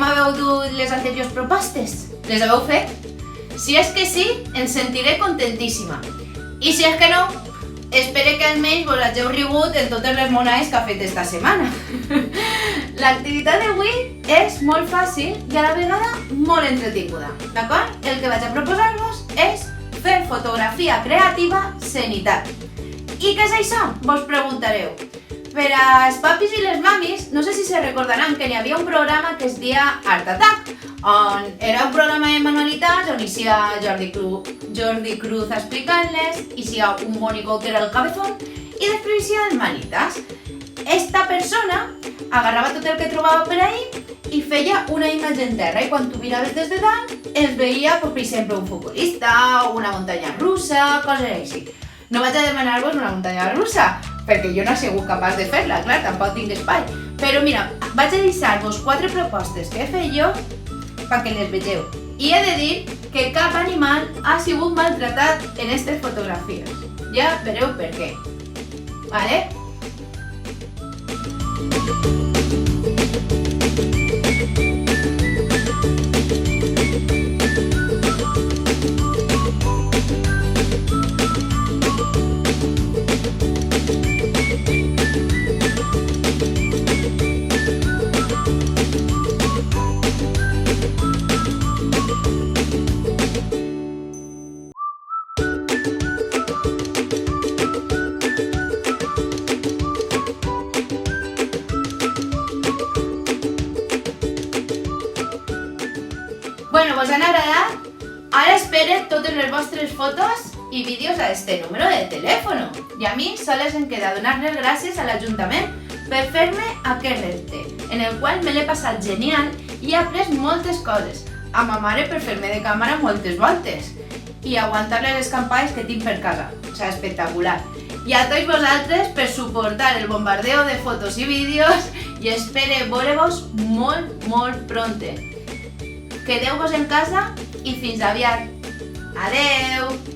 Com haveu dut les anteriors propostes? Les haveu fet? Si és que sí, em sentiré contentíssima. I si és que no, espero que almenys vos hàgeu rigut en totes les monades que ha fet esta setmana. L'activitat d'avui és molt fàcil i a la vegada molt entretinguda, d'acord? El que vaig a proposar-vos és fer fotografia creativa cenitat. I què és això? Vos preguntareu. Per als papis i les mamis, no sé si se recordaran que n'hi havia un programa que es deia Art Attack, on era un programa de manualitats on hi sia Jordi Cruz explicant-les, hi sia un Mónico que era el cabezón i després hi sia el Manitas. Esta persona agarrava tot el que trobava per ahí i feia una imatge en terra i quan tu miraves des de dalt es veia, per exemple, un futbolista, una muntanya russa, coses així. No vaig a demanar-vos una muntanya russa, perquè jo no he sigut capaç de fer-la, clar, tampoc tinc espai. Però mira, vaig a deixar-vos 4 propostes que he fet jo perquè les vegeu. I he de dir que cap animal ha sigut maltratat en aquestes fotografies. Ja vereu per què. Vale? Bueno, vos han agradat? Ara espere totes les vostres fotos i vídeos a este número de telèfon. I a mi sols em queda donar les gràcies a l'Ajuntament per fer-me aquest repte, en el qual me l'he passat genial i he après moltes coses. A ma mare per fer-me de càmera moltes voltes i aguantar les escampades que tinc per casa. O sigui, espectacular. I a tots vosaltres per suportar el bombardeo de fotos i vídeos i espero veure-vos molt pronte. Quedeu-vos en casa i fins aviat. Adeu!